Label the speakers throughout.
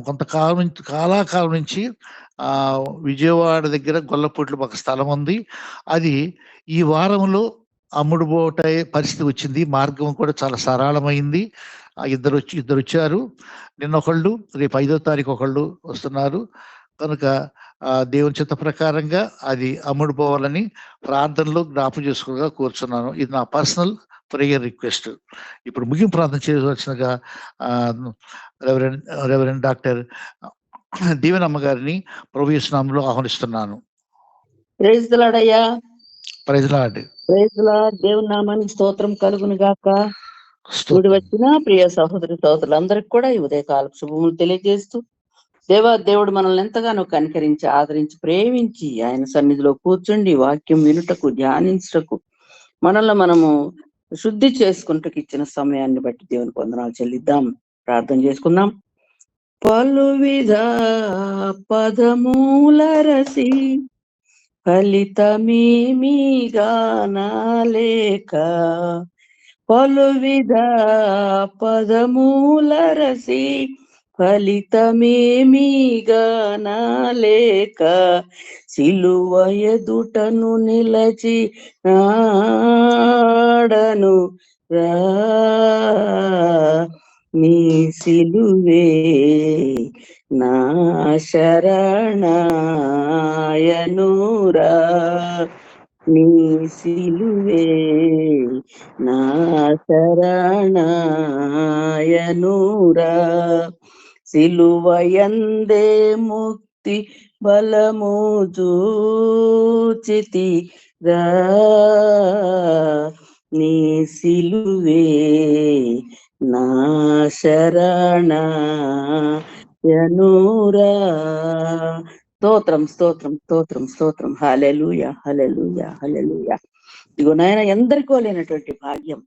Speaker 1: కొంతకాలం నుంచి కాలాకాలం నుంచి విజయవాడ దగ్గర గొల్లపూడిలో ఒక స్థలం ఉంది. అది ఈ వారంలో అమ్ముడుపోటే పరిస్థితి వచ్చింది. మార్గం కూడా చాలా సరళమైంది. ఇద్దరొచ్చారు. నిన్న ఒకళ్ళు, రేపు 5వ తారీఖు ఒకళ్ళు వస్తున్నారు. కనుక దేవుని చిత్త ప్రకారంగా అది అమ్ముడుపోవాలని ప్రార్థనలో జ్ఞాపకం చేసుకోగా కూర్చున్నాను. ఇది నా పర్సనల్ ప్రేయర్ రిక్వెస్ట్. ఇప్పుడు ముగింపు ప్రార్థన చేయవలసినగా రెవరెండ్ డాక్టర్ దీవెనమ్మ గారిని ప్రభువు యేసు నామములో ఆహ్వానిస్తున్నాను.
Speaker 2: ప్రైజ్ ది లార్డ్ అయ్యా.
Speaker 1: Praise the lord.
Speaker 2: Praise the lord. దేవుని నామానికి స్తోత్రం కలుగును గాక. కూడి వచ్చిన ప్రియ సహోదరి సహోదరులందరికీ కూడా ఈ ఉదయకాల శుభములు తెలియజేస్తూ, దేవుడు మనల్ని ఎంతగానో కనికరించి ఆదరించి ప్రేమించి ఆయన సన్నిధిలో కూర్చుండి వాక్యం వినుటకు ధ్యానించుటకు మనల్ని మనము శుద్ధి చేసుకుంటూ ఇచ్చిన సమయాన్ని బట్టి దేవుని వందనాలు చెల్లిద్దాం. ప్రార్థన చేసుకుందాం. పలువిధ పదమూల రసి ఫలితమేమిగానలేక, పలువిధ పదమూల రసి ఫలితమేమిగానలేక, సిలువ ఎదుటను నిలచి నాడను రా, నీ సిలువే నా శరణాయనురా, నీ సిలువే నా శరణాయనురా, సిలువయందే ముక్తి బలము చూచితిరా, నీ సిలువే నా శరణాయనురా. స్తోత్రం స్తోత్రం స్తోత్రం స్తోత్రం. హల్లెలూయా హల్లెలూయా హల్లెలూయా. ఇదిగో నాయన, ఎందరికో లేనటువంటి భాగ్యం,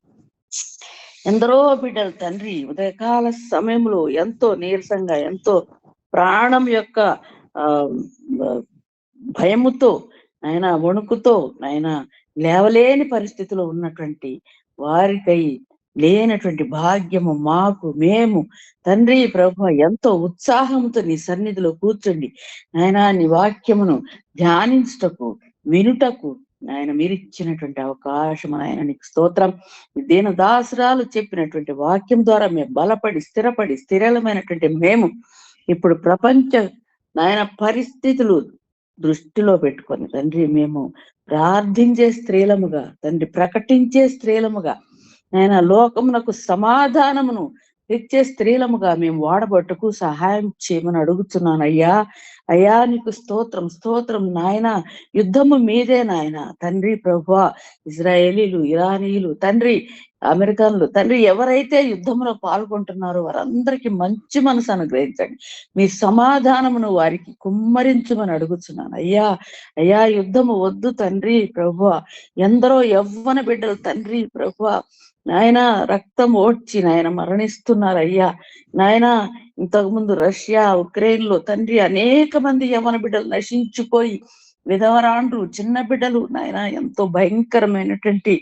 Speaker 2: ఎందరో బిడ్డలు తండ్రి ఉదయకాల సమయంలో ఎంతో నీరసంగా, ఎంతో ప్రాణం యొక్క భయముతో నాయన, వణుకుతో నాయన లేవలేని పరిస్థితిలో ఉన్నటువంటి వారికై లేనటువంటి భాగ్యము మాకు మేము తండ్రి ప్రభు ఎంతో ఉత్సాహంతో నీ సన్నిధిలో కూర్చోండి నాయన, నీ వాక్యమును ధ్యానించుటకు వినుటకు నాయన మీరిచ్చినటువంటి అవకాశం ఆయన నీకు స్తోత్రం. దీన దాసురాలు చెప్పినటువంటి వాక్యం ద్వారా మేము బలపడి స్థిరపడి స్థిరమైనటువంటి మేము ఇప్పుడు ప్రపంచ నాయన పరిస్థితులు దృష్టిలో పెట్టుకొని తండ్రి మేము ప్రార్థించే స్త్రీలముగా తండ్రి, ప్రకటించే స్త్రీలముగా నాయన, లోకమునకు సమాధానమును తెచ్చే స్త్రీలముగా మేము వాడబట్టుకు సహాయం చేయమని అడుగుతున్నాను అయ్యా. అయ్యా నీకు స్తోత్రం స్తోత్రం నాయన. యుద్ధము మీదే నాయన తండ్రి ప్రభువా. ఇజ్రాయేలీలు, ఇరానీయులు తండ్రి, అమెరికన్లు తండ్రి, ఎవరైతే యుద్ధంలో పాల్గొంటున్నారో వారందరికీ మంచి మనసు అనుగ్రహించండి. మీ సమాధానమును వారికి కుమ్మరించమని అడుగుతున్నాను అయ్యా. అయ్యా యుద్ధము వద్దు తండ్రి ప్రభువా. ఎందరో యవ్వన బిడ్డలు తండ్రి ప్రభువా నాయన రక్తం ఓడ్చి నాయన మరణిస్తున్నారు అయ్యా. నాయన ఇంతకుముందు రష్యా, ఉక్రెయిన్ లో తండ్రి అనేక మంది యవ్వన బిడ్డలు నశించిపోయి విధవరాండ్రు, చిన్న బిడ్డలు నాయన ఎంతో భయంకరమైనటువంటి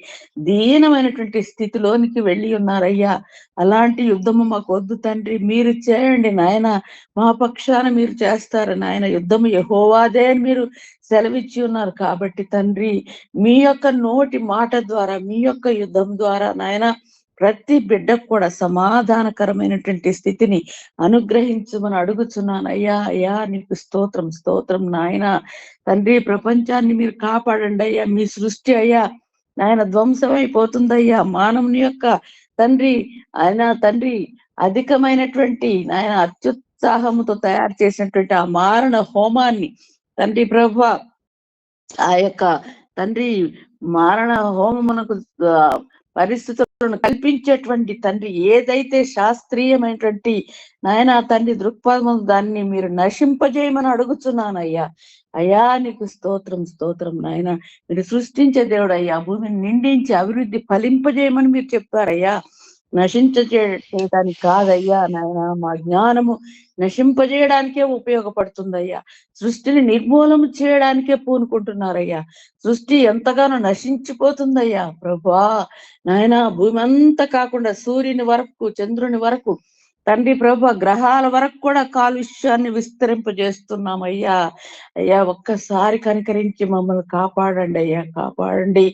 Speaker 2: దీనమైనటువంటి స్థితిలోనికి వెళ్ళి ఉన్నారయ్యా. అలాంటి యుద్ధము మాకు వద్దు తండ్రి, మీరు చేయండి నాయన. మా పక్షాన మీరు చేస్తారు నాయన. యుద్ధము యెహోవాదే అని మీరు సెలవిచ్చి ఉన్నారు కాబట్టి తండ్రి, మీ యొక్క నోటి మాట ద్వారా, మీ యొక్క యుద్ధం ద్వారా నాయన ప్రతి బిడ్డకు కూడా సమాధానకరమైనటువంటి స్థితిని అనుగ్రహించమని అడుగుచున్నాను అయ్యా. అయ్యా నీకు స్తోత్రం స్తోత్రం నాయన. తండ్రి ప్రపంచాన్ని మీరు కాపాడండి అయ్యా. మీ సృష్టి అయ్యా నాయన ధ్వంసమైపోతుందయ్యా. మానవుని యొక్క తండ్రి ఆయన తండ్రి అధికమైనటువంటి నాయన అత్యుత్సాహముతో తయారు చేసినటువంటి ఆ మారణ హోమాన్ని తండ్రి ప్రభువా, ఆ యొక్క తండ్రి మారణ హోమమునకు పరిస్థితులను కల్పించేటువంటి తండ్రి ఏదైతే శాస్త్రీయమైనటువంటి నాయన తండ్రి దృక్పథం దాన్ని మీరు నశింపజేయమని అడుగుతున్నాను అయ్యా. అయ్యా నీకు స్తోత్రం స్తోత్రం నాయన. మీరు సృష్టించే దేవుడు అయ్యా. భూమిని నిండించి అభివృద్ధి ఫలింపజేయమని మీరు చెప్పారయ్యా. నశించడానికి కాదయ్యా నాయన. మా జ్ఞానము నశింపజేయడానికే ఉపయోగపడుతుందయ్యా. సృష్టిని నిర్మూలన చేయడానికే పూనుకుంటున్నారయ్యా. సృష్టి ఎంతగానో నశించిపోతుందయ్యా ప్రభువా నాయన. భూమి అంతా కాకుండా సూర్యుని వరకు, చంద్రుని వరకు తండ్రి ప్రభు గ్రహాల వరకు కూడా కాలుష్యాన్ని విస్తరింపజేస్తున్నామయ్యా. అయ్యా ఒక్కసారి కనికరించి మమ్మల్ని కాపాడండి అయ్యా, కాపాడండి.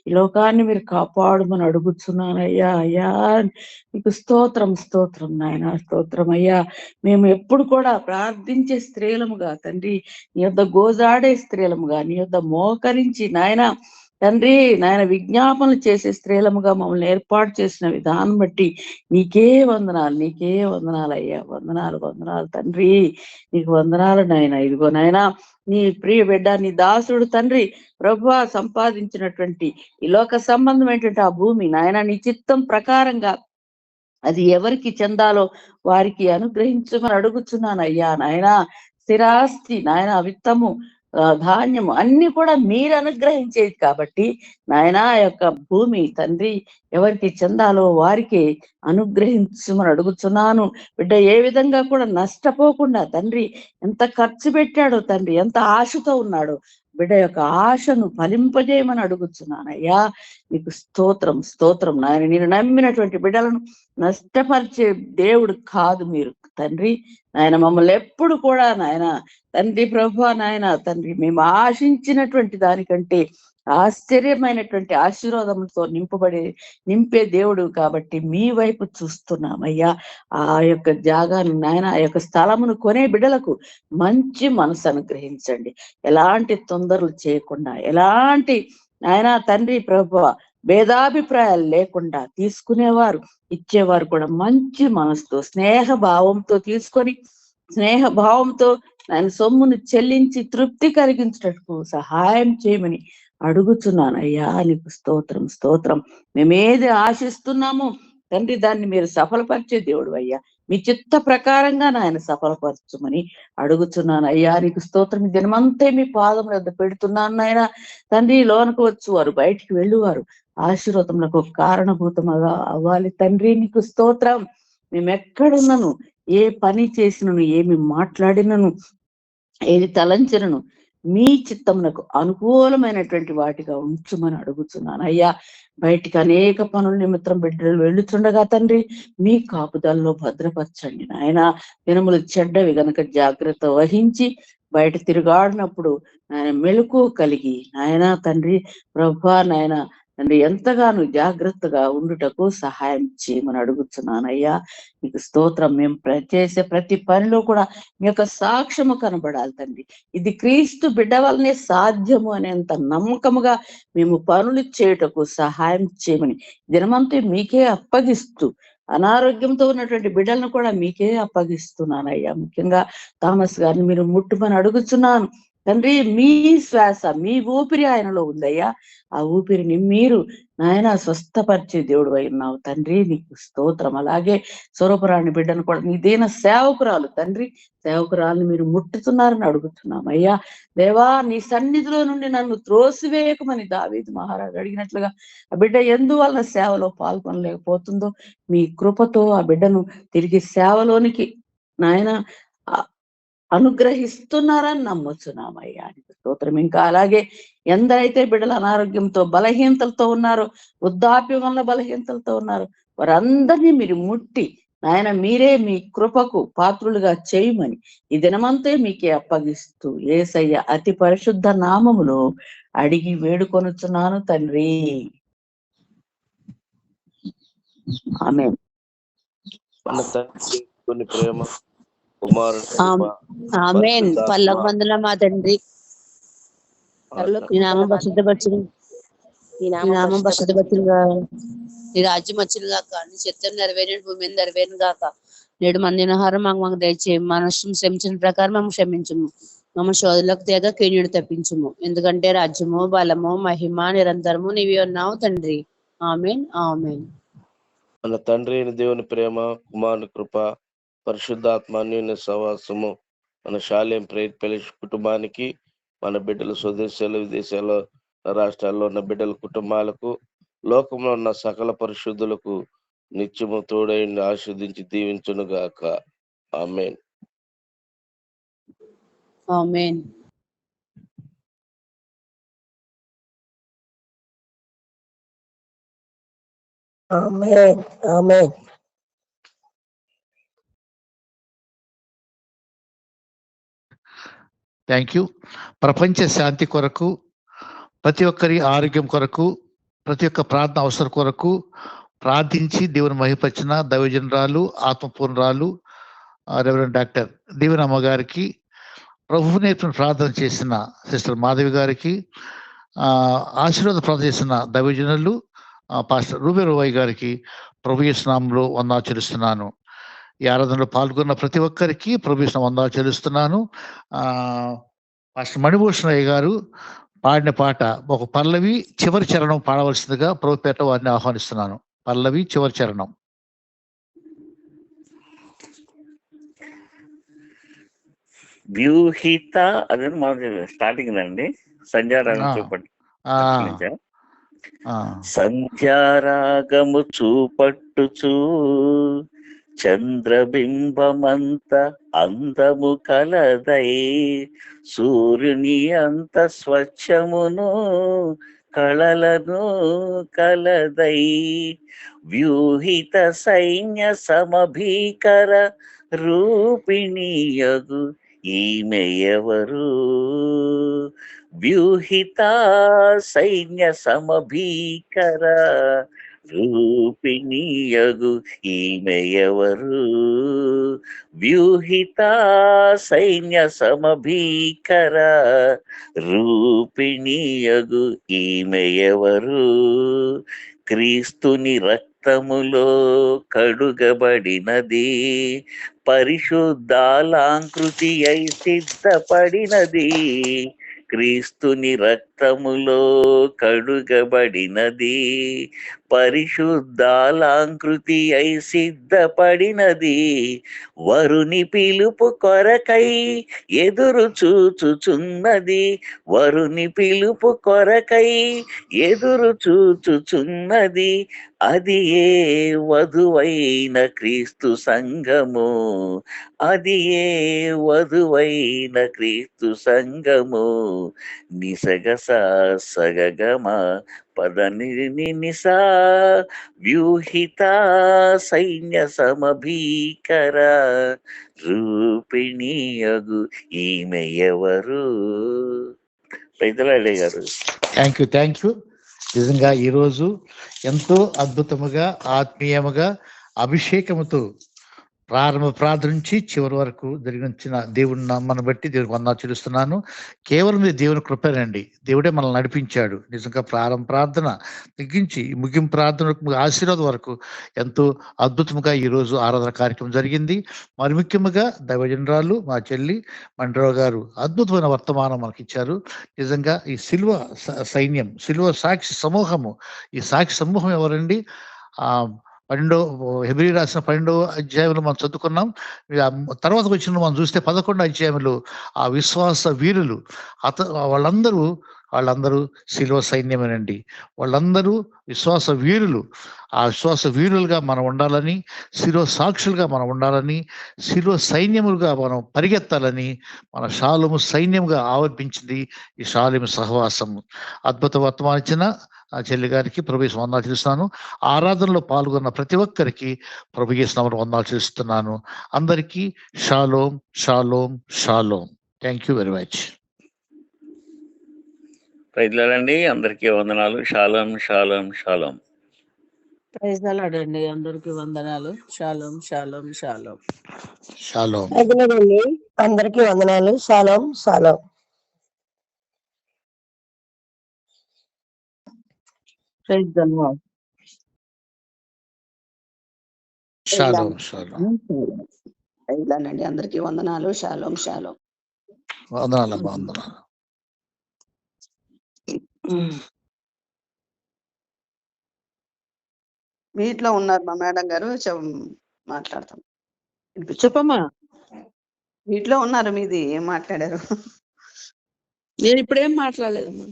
Speaker 2: ఈ లోకాన్ని మీరు కాపాడమని అడుగుతున్నానయ్యా. అయ్యా నీకు స్తోత్రం, స్తోత్రం నాయన, స్తోత్రం అయ్యా. మేము ఎప్పుడు కూడా ప్రార్థించే స్త్రీలముగా తండ్రి, నీ యొద్ద గోజాడే స్త్రీలముగా, నీ యొద్ద మోకరించి నాయన తండ్రి నాయన విజ్ఞాపనలు చేసే స్త్రీలముగా మమ్మల్ని ఏర్పాటు చేసిన విధానం బట్టి నీకే వందనాలు, నీకే వందనాలు అయ్యా. వందనాలు, వందనాలు తండ్రి, నీకు వందనాలు నాయన. ఇదిగో నాయన నీ ప్రియ బిడ్డ, నీ దాసుడు తండ్రి ప్రభువా సంపాదించినటువంటి ఈ లోక సంబంధమైనటువంటి ఆ భూమి నాయన నీ చిత్తం ప్రకారంగా అది ఎవరికి చెందాలో వారికి అనుగ్రహించమని అడుగుతున్నాను అయ్యా. నాయన స్థిరాస్తి నాయన విత్తము ధాన్యము అన్ని కూడా మీరు అనుగ్రహించేది కాబట్టి నాయన యొక్క భూమి తండ్రి ఎవరికి చెందాలో వారికి అనుగ్రహించమని అడుగుతున్నాను. బిడ్డ ఏ విధంగా కూడా నష్టపోకుండా తండ్రి ఎంత ఖర్చు పెట్టాడో తండ్రి, ఎంత ఆశతో ఉన్నాడో బిడ్డ యొక్క ఆశను ఫలింపజేయమని అడుగుతున్నానయ్యా. నీకు స్తోత్రం, స్తోత్రం నాయన. నేను నమ్మినటువంటి బిడ్డలను నష్టపరిచే దేవుడు కాదు మీరు తండ్రి. నాయన మమ్మల్ని ఎప్పుడు కూడా నాయన తండ్రి ప్రభు నాయన తండ్రి మేము ఆశించినటువంటి దానికంటే ఆశ్చర్యమైనటువంటి ఆశీర్వాదములతో నింపే దేవుడు కాబట్టి మీ వైపు చూస్తున్నామయ్యా. ఆ యొక్క జాగాను నాయన ఆ యొక్క స్థలమును కొనే బిడ్డలకు మంచి మనసు అనుగ్రహించండి. ఎలాంటి తొందరలు చేయకుండా, ఎలాంటి నాయన తండ్రి ప్రభు భేదాభిప్రాయాలు లేకుండా తీసుకునేవారు ఇచ్చేవారు కూడా మంచి మనసుతో స్నేహ భావంతో తీసుకొని స్నేహ భావంతో ఆయన సొమ్మును చెల్లించి తృప్తి కలిగించటకు సహాయం చేయమని అడుగుతున్నాను అయ్యా. నీకు స్తోత్రం, స్తోత్రం. మేమేది ఆశిస్తున్నామో తండ్రి దాన్ని మీరు సఫలపరిచే దేవుడు అయ్యా. మీ చిత్త ప్రకారంగా నాయన సఫలపరచమని అడుగుతున్నాను అయ్యా. నీకు స్తోత్రం. దినమంతే మీ పాదం వద్ద పెడుతున్నాను నాయన తండ్రి. లోనకు వచ్చు వారు బయటికి వెళ్ళువారు ఆశీర్వాదములకు కారణభూతముగా అవ్వాలి తండ్రి. నీకు స్తోత్రం. మేమెక్కడున్నను, ఏ పని చేసినను, ఏమి మాట్లాడినను, ఏది తలంచినను మీ చిత్తమునకు అనుకూలమైనటువంటి వాటిగా ఉంచుమని అడుగుతున్నాను అయ్యా. బయటికి అనేక పనుల నిమిత్తం బిడ్డలు వెళ్ళుతుండగా తండ్రి మీ కాపుదల్లో భద్రపరచండి నాయన. దినములు చెడ్డవి గనక జాగ్రత్త వహించి బయట తిరుగాడినప్పుడు నాయన మెలకు కలిగి నాయన తండ్రి ప్రభా నాయన తండ్రి ఎంతగానో జాగ్రత్తగా ఉండుటకు సహాయం చేయమని అడుగుతున్నానయ్యా. నీకు స్తోత్రం. మేము చేసే ప్రతి పనిలో కూడా మీ యొక్క సాక్ష్యము కనబడాలి తండ్రి. ఇది క్రీస్తు బిడ్డ వల్లనే సాధ్యము అనేంత నమ్మకముగా మేము పనులు చేయుటకు సహాయం చేయమని దినమంతా మీకే అప్పగిస్తూ అనారోగ్యంతో ఉన్నటువంటి బిడ్డలను కూడా మీకే అప్పగిస్తున్నానయ్యా. ముఖ్యంగా థామస్ గారిని మీరు ముట్టుమని అడుగుతున్నాను తండ్రి. మీ శ్వాస, మీ ఊపిరి ఆయనలో ఉందయ్యా. ఆ ఊపిరిని మీరు నాయన స్వస్థపరిచే దేవుడు అయి ఉన్నావు తండ్రి. నీకు స్తోత్రం. అలాగే స్వరూపరాణి బిడ్డను కూడా నీ దీన సేవకురాలు తండ్రి, సేవకురాలను మీరు ముట్టుతున్నారని అడుగుతున్నాం అయ్యా. దేవా నీ సన్నిధిలో నుండి నన్ను త్రోసివేయకమని దావీదు మహారాజు అడిగినట్లుగా ఆ బిడ్డ ఎందువలన సేవలో పాల్గొనలేకపోతుందో మీ కృపతో ఆ బిడ్డను తిరిగి సేవలోనికి నాయన అనుగ్రహిస్తున్నారని నమ్ముతున్నామయ్యా. స్తోత్రం. ఇంకా అలాగే ఎందరైతే బిడ్డలు అనారోగ్యంతో బలహీనతలతో ఉన్నారో, వృద్ధాప్యం వల్ల బలహీనతలతో ఉన్నారో వారందరినీ మీరు ముట్టి నాయన మీరే మీ కృపకు పాత్రులుగా చేయమని ఈ దినమంతే మీకే అప్పగిస్తూ యేసయ్య అతి పరిశుద్ధ నామములో అడిగి వేడుకొనుచున్నాను తండ్రి. ఆమేన్.
Speaker 3: ప్రేమ కుమారుడు
Speaker 4: ఆమేన్. పల్లకి వందనాలు మా తండ్రి. నీ నామం పరిశుద్ధపరచును, నీ నామం పరిశుద్ధపరచునుగా, నీ రాజ్యం వచ్చును గాక, నీ చిత్తం నెరవేరిన భూమి మీద నెరవేరును గాక. నేడు మన దినహారం మాకు దయచేయము, మన క్షమించిన ప్రకారం మేము క్షమించము, మమ్మల్ని శోధనలకు తేగా కీడును తప్పించుము. ఎందుకంటే రాజ్యము బలము మహిమ నిరంతరము నీవి ఉన్నావు తండ్రి. ఆమేన్, ఆమేన్.
Speaker 3: మన తండ్రి దేవుని ప్రేమ, కుమారుని కృప, పరిశుద్ధాత్మ అన్యోన్య సహవాసము మన శాలేం ప్రేరిత ఫెలోషిప్ కుటుంబానికి, మన బిడ్డల స్వదేశాలు విదేశాల్లో రాష్ట్రాల్లో ఉన్న బిడ్డల కుటుంబాలకు, లోకంలో ఉన్న సకల పరిశుద్ధులకు నిత్యము తోడై ఆశీర్వదించి దీవించును గాక. ఆమేన్,
Speaker 4: ఆమేన్.
Speaker 5: ఆమేన్, ఆమేన్.
Speaker 1: Thank you. ప్రపంచ శాంతి కొరకు, ప్రతి ఒక్కరి ఆరోగ్యం కొరకు, ప్రతి ఒక్క ప్రార్థన అవసరం కొరకు ప్రార్థించి దేవుని మహిపరిచిన దైవజనరాలు, ఆత్మపూర్ణరాలు రెవరెండ్ డాక్టర్ దీవెనమ్మ గారికి, ప్రభువు నేర్పిన ప్రార్థన చేసిన సిస్టర్ మాధవి గారికి, ఆశీర్వాద ప్రార్థన చేసిన దైవజనులు పాస్టర్ రూబే రోవయ్య గారికి ప్రభు యేసు నామములో వందనాలు చెల్లిస్తున్నాను. ఈ ఆరాధనలో పాల్గొన్న ప్రతి ఒక్కరికి ప్రభు యేసు నామములో వందనాలు చెల్లిస్తున్నాను. పాస్టర్ మణిభూషణయ్య గారు పాడిన పాట ఒక పల్లవి చివరి చరణం పాడవలసిందిగా ప్రభుపేట వారిని ఆహ్వానిస్తున్నాను. పల్లవి చివరి చరణం.
Speaker 5: వ్యూహిత అదే స్టార్టింగ్ అండి. సంధ్యారాగం చూపండి. సంధ్యారాగము చూపట్టుచూ చంద్రబింబమంత అందము కలదై, సూర్యుని అంత స్వచ్ఛమును కళలను కలదై, వ్యూహిత సైన్య సమభీకర రూపిణియగు ఈమె ఎవరు? వ్యూహిత సైన్య సమభీకర రూపిణియగు ఈమె ఎవరు? వ్యూహిత సైన్య సమభీకర రూపిణియగు ఈమె ఎవరు? క్రీస్తుని రక్తములో కడుగబడినది, పరిశుద్ధాలాంకృతి అయి సిద్ధపడినది. క్రీస్తుని రక్తములో కడుగబడినది, పరిశుద్ధాలాంకృతి అయి సిద్ధపడినది. వరుని పిలుపు కొరకై ఎదురు చూచుచున్నది, వరుని పిలుపు కొరకై ఎదురు చూచుచున్నది. అది ఏ వధువైన క్రీస్తు సంఘము, అది ఏ వధువైన క్రీస్తు సంఘము. నిసగస సగగమ పదని నిసా, వ్యూహిత సైన్య సమభీకర రూపిణియగు ఈమె ఎవరు? పెద్దలాడే గారు.
Speaker 1: Thank you. నిజంగా ఈరోజు ఎంతో అద్భుతముగా, ఆత్మీయముగా, అభిషేకముతో ప్రారంభ ప్రార్థన నుంచి చివరి వరకు జరిగిన దేవుని నామాన్ని బట్టి దేవునికి వందనాలు చెల్లిస్తున్నాను. కేవలం ఇది దేవుని కృపేనండి. దేవుడే మనల్ని నడిపించాడు. నిజంగా ప్రారంభ ప్రార్థన తగ్గించి ముగింపు ప్రార్థన ఆశీర్వాదం వరకు ఎంతో అద్భుతంగా ఈరోజు ఆరాధన కార్యక్రమం జరిగింది. మరి ముఖ్యంగా దైవజనరాలు మా చెల్లి మండరావు గారు అద్భుతమైన వర్తమానం మనకి ఇచ్చారు. నిజంగా ఈ సిల్వ సైన్యం, సిల్వ సాక్షి సమూహము, ఈ సాక్షి సమూహం ఎవరండి? హెబ్రీ రాసిన 12వ అధ్యాయంలో మనం చదువుకున్నాం. తర్వాత వచ్చిన మనం చూస్తే 11వ అధ్యాయంలో ఆ విశ్వాస వీరులు వాళ్ళందరూ శిలువ సైన్యమేనండి. వాళ్ళందరూ విశ్వాస వీరులు. ఆ విశ్వాస వీరులుగా మనం ఉండాలని, శిలువ సాక్షులుగా మనం ఉండాలని, శిలువ సైన్యములుగా మనం పరిగెత్తాలని మన షాలోము సైన్యంగా ఆవర్పించింది ఈ షాలోము సహవాసము. అద్భుత వర్తమానం ఇచ్చిన ఆ చెల్లి గారికి ప్రభు యేసు వందనాలు చెల్లిస్తున్నాను. ఆరాధనలో పాల్గొన్న ప్రతి ఒక్కరికి ప్రభు యేసు నామములో వందనాలు చెల్లిస్తున్నాను. అందరికీ షాలోం షాలోం షాలోం. Thank you very much.
Speaker 5: ప్రైజ్లాడండి. అందరికీ వందనాలు. షాలోం షాలోం షాలోం.
Speaker 2: ప్రైజ్ ది లార్డ్ అండి. అందరికీ వందనాలు. షాలోం షాలోం షాలోం
Speaker 1: షాలోం.
Speaker 6: అందరికీ వందనాలు. షాలోం షాలోం.
Speaker 2: Praise the lord.
Speaker 1: షాలోం షాలోం.
Speaker 4: ప్రైజ్లాడండి. అందరికీ వందనాలు. షాలోం షాలోం.
Speaker 1: వందనాలమ్మా, వందనాలు.
Speaker 4: మీట్లో ఉన్నారు మా మేడం గారు, మాట్లాడతాం.
Speaker 2: చెప్పమ్మా.
Speaker 4: మీట్లో ఉన్నారు, మీది ఏం మాట్లాడారు?
Speaker 2: నేను ఇప్పుడేం మాట్లాడలేదమ్మా.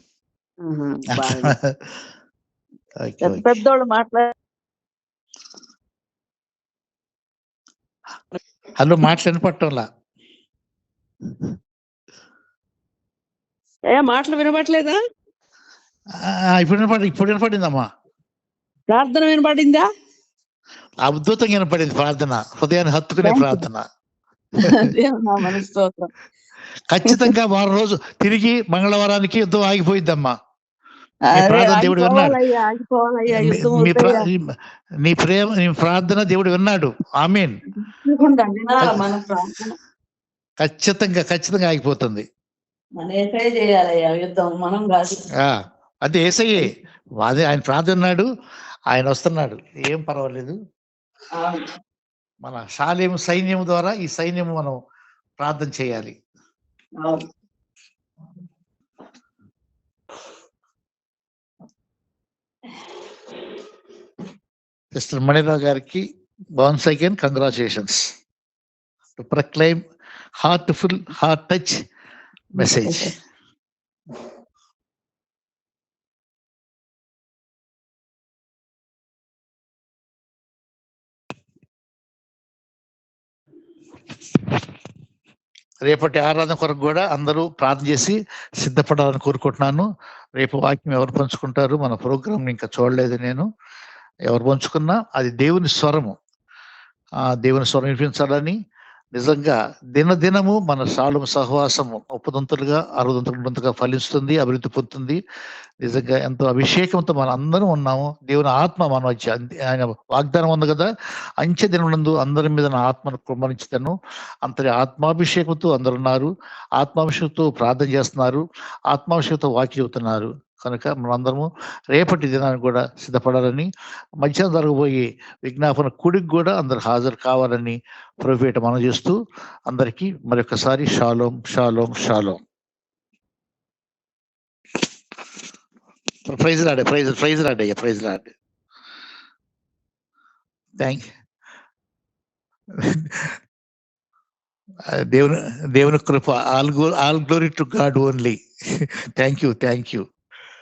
Speaker 2: పెద్దోళ్ళు
Speaker 1: హలో, మాట్లాడిన పట్టంలా
Speaker 2: మాటలు వినపట్లేదా?
Speaker 1: ఇప్పుడు వినపడిందమ్మా.
Speaker 2: ప్రార్థన వినపడిందా?
Speaker 1: అద్భుతంగా వినపడింది ప్రార్థన, హృదయాన్ని హత్తుకునే ప్రార్థన.
Speaker 2: మనస్తోత్రం.
Speaker 1: ఖచ్చితంగా వారం రోజు తిరిగి మంగళవారానికి యుద్ధం ఆగిపోయిద్దమ్మా. నీ
Speaker 2: అరే
Speaker 1: ప్రార్థన దేవుడు విన్నాడు.
Speaker 2: ఆగిపోవాలయ్యా, ఆగిపోవాలయ్యా,
Speaker 1: నీ-
Speaker 2: యుద్ధం
Speaker 1: నీ ప్రా-
Speaker 2: వద్దయ్యా.
Speaker 1: నీ ప్రేమ నీ ప్రార్థన దేవుడు విన్నాడు. ఆమేన్.
Speaker 2: తప్పకుండా వినాలి మన ప్రార్థన.
Speaker 1: ఖచ్చితంగా ఆగిపోతుంది.
Speaker 2: మన ఏసై చేయాలయ్యా యుద్ధం, మనం కాదు.
Speaker 1: అదే యేసయ్యే, అదే ఆయన ప్రార్థన ఉన్నాడు, ఆయన వస్తున్నాడు, ఏం పర్వాలేదు.
Speaker 2: అవును.
Speaker 1: మన షాలేము సైన్యం ద్వారా ఈ సైన్యం మనం ప్రార్థన చేయాలి.
Speaker 2: అవును.
Speaker 1: సిస్టర్ మణిరావు గారికి once again congratulations to proclaim heartful, heart touch message. రేపటి ఆరాధన కొరకు కూడా అందరూ ప్రార్థన చేసి సిద్ధపడాలని కోరుకుంటున్నాను. రేపు వాక్యం ఎవరు పంచుకుంటారు? మన ప్రోగ్రామ్ ఇంకా చూడలేదు నేను. ఎవరు పంచుకున్నా అది దేవుని స్వరము, దేవుని స్వరం వినిపించాలని నిజంగా దినదినము మన సాలుమ సహవాసము 30 60 ఫలిస్తుంది, అభివృద్ధి పొందుతుంది. నిజంగా ఎంతో అభిషేకంతో మనం అందరం ఉన్నాము. దేవుని ఆత్మ మన వచ్చి ఆయన వాగ్దానం ఉంది కదా, అంచె దినమునందు అందరి మీద నా ఆత్మను కుమ్మరించుతాను. అంతటి ఆత్మాభిషేకంతో అందరు ఉన్నారు, ఆత్మాభిషేకంతో ప్రార్థన చేస్తున్నారు, ఆత్మాభిషేకంతో వాక్యం చెబుతున్నారు. కనుక మనందరము రేపటి దినానికి కూడా సిద్ధపడాలని, మధ్యాహ్నం జరగబోయే విజ్ఞాపన కూడికి కూడా అందరు హాజరు కావాలని ప్రభుపేట మనం చేస్తూ అందరికీ మరొకసారి షాలోం షాలోం షాలోం. ప్రైజ్ లాడ్ అయ్యా, ప్రైజ్ లాడ్. థ్యాంక్ దేవుని కృప. All glory to God only. Thank you.